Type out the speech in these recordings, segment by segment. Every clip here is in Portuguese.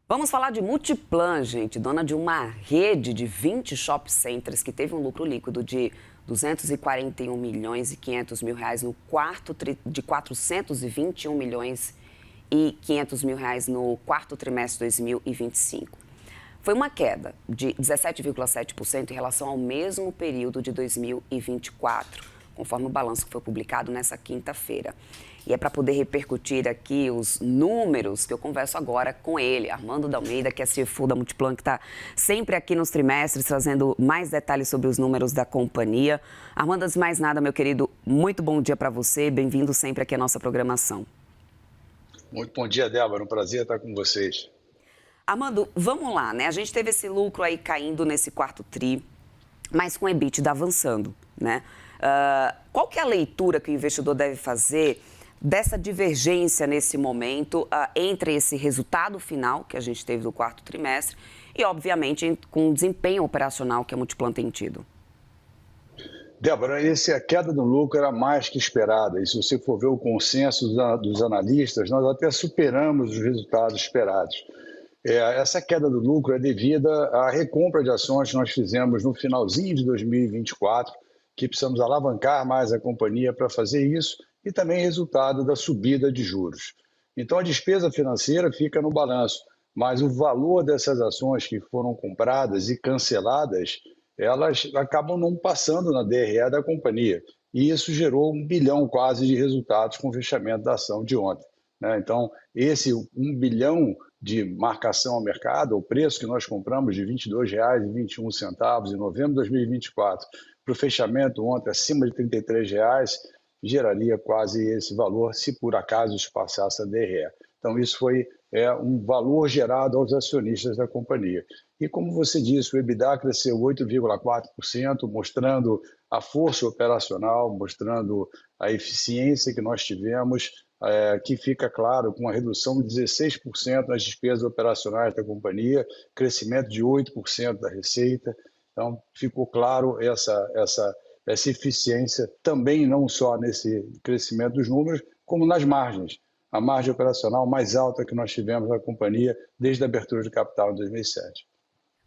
Vamos falar de Multiplan, gente, dona de uma rede de 20 shopping centers que teve um lucro líquido de 241 milhões e 500 mil reais no de 421 milhões e 500 mil reais no quarto trimestre de 2025. Foi uma queda de 17,7% em relação ao mesmo período de 2024, conforme o balanço que foi publicado nessa quinta-feira. E é para poder repercutir aqui os números que eu converso agora com ele, Armando D'Almeida, que é CFO da Multiplan, que está sempre aqui nos trimestres trazendo mais detalhes sobre os números da companhia. Armando, antes de mais nada, meu querido, muito bom dia para você, bem-vindo sempre aqui à nossa programação. Muito bom dia, Débora. Um prazer estar com vocês. Armando, vamos lá, né? A gente teve esse lucro aí caindo nesse quarto tri, mas com o EBITDA avançando, né? Qual que é a leitura que o investidor deve fazer dessa divergência nesse momento entre esse resultado final que a gente teve do quarto trimestre e, obviamente, com o desempenho operacional que a Multiplan tem tido? Débora, a queda do lucro era mais que esperada. E se você for ver o consenso dos analistas, nós até superamos os resultados esperados. Essa queda do lucro é devida à recompra de ações que nós fizemos no finalzinho de 2024, que precisamos alavancar mais a companhia para fazer isso, e também resultado da subida de juros. Então, a despesa financeira fica no balanço, mas o valor dessas ações que foram compradas e canceladas, elas acabam não passando na DRE da companhia. E isso gerou 1 bilhão quase de resultados com o fechamento da ação de ontem, né? Então, esse 1 bilhão de marcação ao mercado, o preço que nós compramos de R$ 22,21 em novembro de 2024, para o fechamento ontem acima de R$ 33, geraria quase esse valor se por acaso isso passasse a DRE. Então, isso foi um valor gerado aos acionistas da companhia. E como você disse, o EBITDA cresceu 8,4%, mostrando a força operacional, mostrando a eficiência que nós tivemos, que fica claro com a redução de 16% nas despesas operacionais da companhia, crescimento de 8% da receita. Então, ficou claro essa eficiência também não só nesse crescimento dos números, como nas margens. A margem operacional mais alta que nós tivemos na companhia desde a abertura de capital em 2007.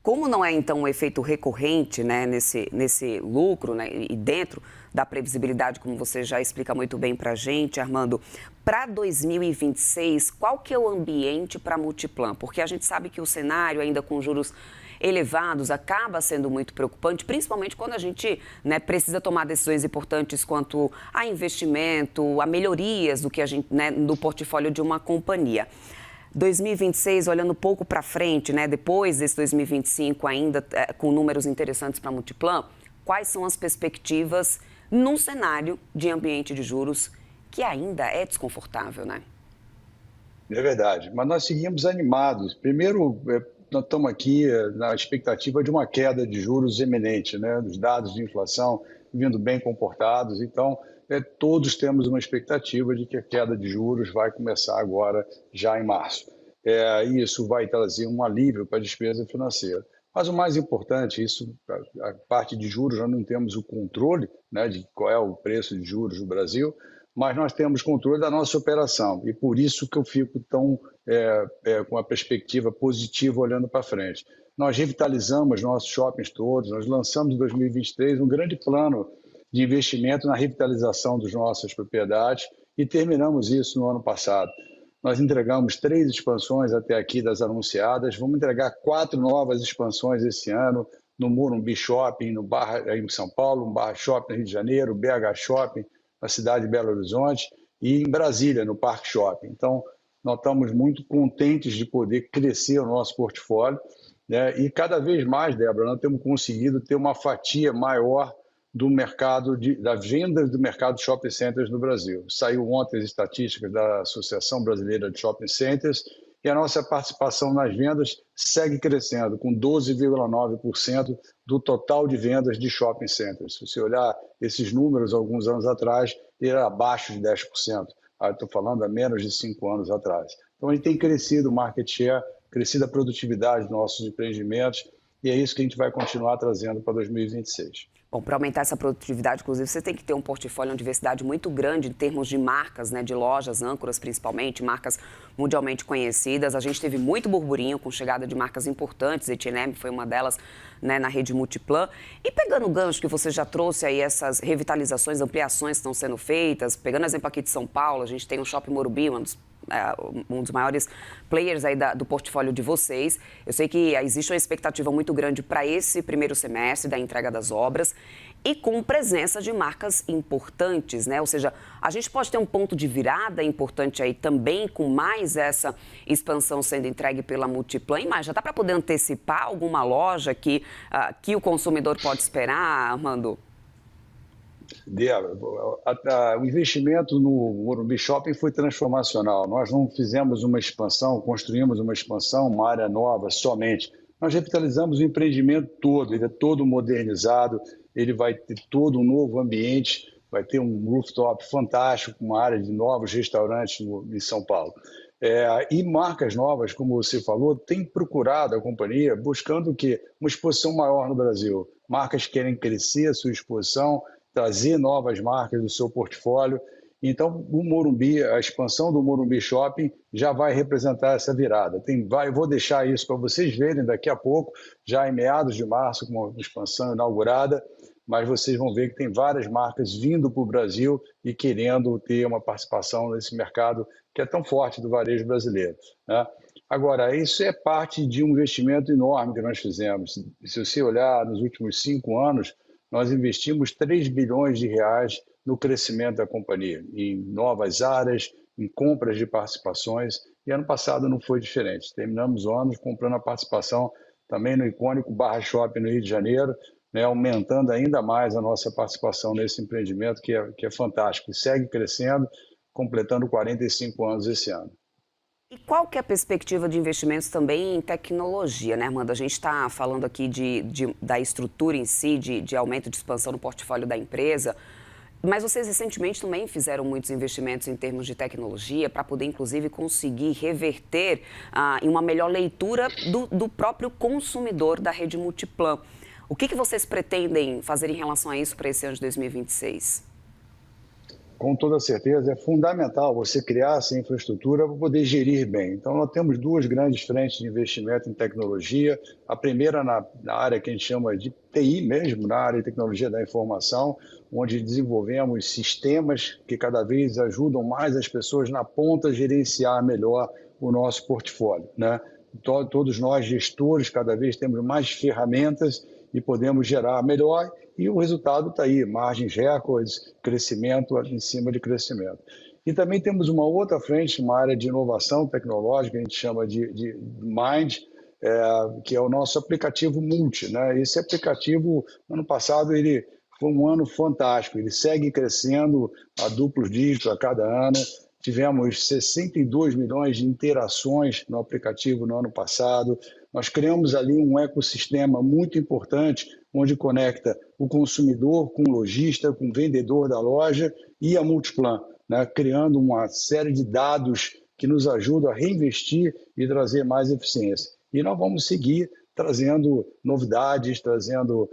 Como não é, então, um efeito recorrente, né, nesse lucro, né, e dentro da previsibilidade, como você já explica muito bem para a gente, Armando, para 2026, qual que é o ambiente para a Multiplan? Porque a gente sabe que o cenário, ainda com juros elevados, acaba sendo muito preocupante, principalmente quando a gente, né, precisa tomar decisões importantes quanto a investimento, a melhorias do que a gente, né, do portfólio de uma companhia. 2026, olhando um pouco para frente, né, depois desse 2025 ainda com números interessantes para a Multiplan, quais são as perspectivas num cenário de ambiente de juros que ainda é desconfortável, né? É verdade, mas nós seguimos animados. Primeiro, nós estamos aqui na expectativa de uma queda de juros eminente, né? Os dados de inflação vindo bem comportados. Então, todos temos uma expectativa de que a queda de juros vai começar agora, já em março. E isso vai trazer um alívio para a despesa financeira. Mas o mais importante, a parte de juros, nós não temos o controle, né, de qual é o preço de juros no Brasil, mas nós temos controle da nossa operação, e por isso que eu fico tão com a perspectiva positiva olhando para frente. Nós revitalizamos nossos shoppings todos, nós lançamos em 2023 um grande plano de investimento na revitalização das nossas propriedades e terminamos isso no ano passado. Nós entregamos 3 expansões até aqui das anunciadas, vamos entregar 4 novas expansões esse ano, no Morumbi Shopping, no Barra, em São Paulo, no Barra Shopping, no Rio de Janeiro, BH Shopping, na cidade de Belo Horizonte, e em Brasília, no Parque Shopping. Então, nós estamos muito contentes de poder crescer o nosso portfólio, né? E cada vez mais, Débora, nós temos conseguido ter uma fatia maior do mercado, da venda do mercado de shopping centers no Brasil. Saiu ontem as estatísticas da Associação Brasileira de Shopping Centers e a nossa participação nas vendas segue crescendo, com 12,9% do total de vendas de shopping centers. Se você olhar esses números alguns anos atrás, ele era abaixo de 10%. Estou falando há menos de 5 anos atrás. Então, a gente tem crescido o market share, crescido a produtividade dos nossos empreendimentos, e é isso que a gente vai continuar trazendo para 2026. Bom, para aumentar essa produtividade, inclusive, você tem que ter um portfólio, uma diversidade muito grande em termos de marcas, né, de lojas, âncoras principalmente, marcas mundialmente conhecidas. A gente teve muito burburinho com chegada de marcas importantes, H&M foi uma delas, né, na rede Multiplan. E pegando o gancho que você já trouxe aí, essas revitalizações, ampliações que estão sendo feitas, pegando exemplo aqui de São Paulo, a gente tem o Shopping Morumbi, um dos maiores players aí do portfólio de vocês. Eu sei que existe uma expectativa muito grande para esse primeiro semestre da entrega das obras e com presença de marcas importantes, né? Ou seja, a gente pode ter um ponto de virada importante aí também com mais essa expansão sendo entregue pela Multiplan. Mas já dá para poder antecipar alguma loja que o consumidor pode esperar, Armando? O investimento no Morumbi Shopping foi transformacional. Nós não fizemos uma expansão, construímos uma expansão, uma área nova somente. Nós revitalizamos o empreendimento todo, ele é todo modernizado, ele vai ter todo um novo ambiente, vai ter um rooftop fantástico, uma área de novos restaurantes em São Paulo. E marcas novas, como você falou, têm procurado a companhia buscando o quê? Uma exposição maior no Brasil. Marcas querem crescer a sua exposição, trazer novas marcas do seu portfólio. Então, o Morumbi, a expansão do Morumbi Shopping já vai representar essa virada. Eu vou deixar isso para vocês verem daqui a pouco, já em meados de março, com uma expansão inaugurada, mas vocês vão ver que tem várias marcas vindo para o Brasil e querendo ter uma participação nesse mercado que é tão forte do varejo brasileiro, né? Agora, isso é parte de um investimento enorme que nós fizemos. Se você olhar nos últimos 5 anos, nós investimos 3 bilhões de reais no crescimento da companhia, em novas áreas, em compras de participações, e ano passado não foi diferente. Terminamos o ano comprando a participação também no icônico Barra Shopping no Rio de Janeiro, né, aumentando ainda mais a nossa participação nesse empreendimento que é fantástico, e segue crescendo, completando 45 anos esse ano. E qual que é a perspectiva de investimentos também em tecnologia, né, Armando? A gente está falando aqui da estrutura em si, de aumento de expansão no portfólio da empresa, mas vocês recentemente também fizeram muitos investimentos em termos de tecnologia para poder, inclusive, conseguir reverter em uma melhor leitura do próprio consumidor da rede Multiplan. O que vocês pretendem fazer em relação a isso para esse ano de 2026? Com toda certeza, é fundamental você criar essa infraestrutura para poder gerir bem. Então, nós temos 2 grandes frentes de investimento em tecnologia. A primeira na área que a gente chama de TI mesmo, na área de tecnologia da informação, onde desenvolvemos sistemas que cada vez ajudam mais as pessoas na ponta a gerenciar melhor o nosso portfólio, né? Todos nós, gestores, cada vez temos mais ferramentas e podemos gerar melhor, e o resultado está aí, margens recordes, crescimento em cima de crescimento. E também temos uma outra frente, uma área de inovação tecnológica, a gente chama de Mind, que é o nosso aplicativo Multi, né? Esse aplicativo, ano passado, ele foi um ano fantástico, ele segue crescendo a duplos dígitos a cada ano. Tivemos 62 milhões de interações no aplicativo no ano passado. Nós criamos ali um ecossistema muito importante, onde conecta o consumidor com o lojista, com o vendedor da loja e a Multiplan, né? Criando uma série de dados que nos ajudam a reinvestir e trazer mais eficiência. E nós vamos seguir trazendo novidades, trazendo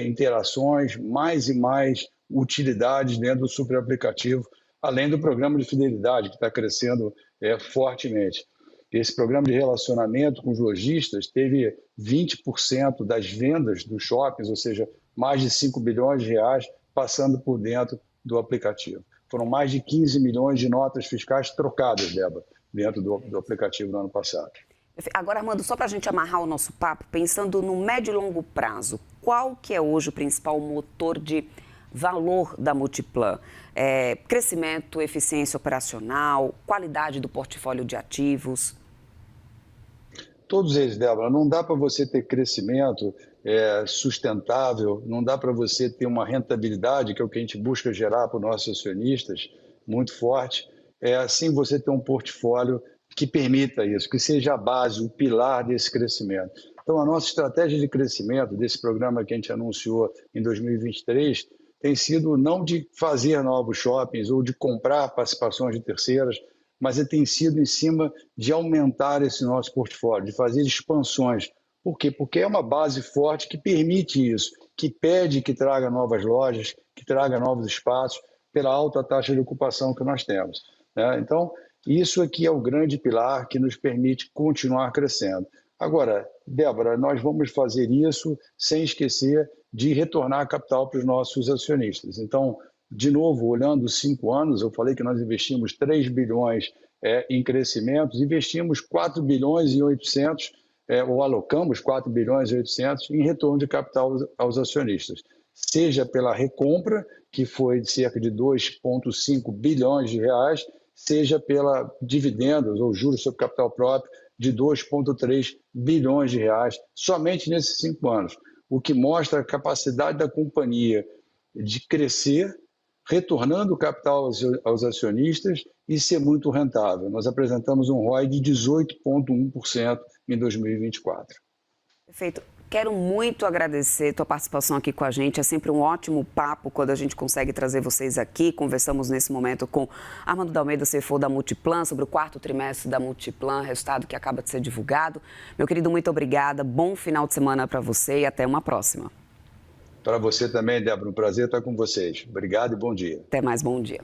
interações, mais e mais utilidades dentro do super aplicativo, além do programa de fidelidade, que está crescendo fortemente. Esse programa de relacionamento com os lojistas teve 20% das vendas dos shoppings, ou seja, mais de 5 bilhões de reais, passando por dentro do aplicativo. Foram mais de 15 milhões de notas fiscais trocadas, Débora, dentro do aplicativo no ano passado. Agora, Armando, só para a gente amarrar o nosso papo, pensando no médio e longo prazo, qual que é hoje o principal motor de valor da Multiplan? Crescimento, eficiência operacional, qualidade do portfólio de ativos? Todos eles, Débora. Não dá para você ter crescimento sustentável, não dá para você ter uma rentabilidade, que é o que a gente busca gerar para os nossos acionistas, muito forte, sem você ter um portfólio que permita isso, que seja a base, o pilar desse crescimento. Então, a nossa estratégia de crescimento desse programa que a gente anunciou em 2023 tem sido não de fazer novos shoppings ou de comprar participações de terceiras, mas tem sido em cima de aumentar esse nosso portfólio, de fazer expansões. Por quê? Porque é uma base forte que permite isso. que pede que traga novas lojas, que traga novos espaços, pela alta taxa de ocupação que nós temos, né? Então, isso aqui é o grande pilar que nos permite continuar crescendo. Agora, Débora, nós vamos fazer isso sem esquecer de retornar capital para os nossos acionistas. Então, de novo, olhando os 5 anos, eu falei que nós investimos 3 bilhões em crescimentos, investimos 4 bilhões e 800, ou alocamos 4 bilhões e 800 em retorno de capital aos acionistas, seja pela recompra, que foi de cerca de 2,5 bilhões de reais, seja pela dividendos ou juros sobre capital próprio de 2,3 bilhões de reais, somente nesses 5 anos, o que mostra a capacidade da companhia de crescer, retornando o capital aos acionistas e ser muito rentável. Nós apresentamos um ROI de 18,1% em 2024. Perfeito. Quero muito agradecer tua participação aqui com a gente. É sempre um ótimo papo quando a gente consegue trazer vocês aqui. Conversamos nesse momento com Armando D'Almeida, CFO da Multiplan, sobre o 4º trimestre da Multiplan, resultado que acaba de ser divulgado. Meu querido, muito obrigada. Bom final de semana para você e até uma próxima. Para você também, Débora. Um prazer estar com vocês. Obrigado e bom dia. Até mais, bom dia.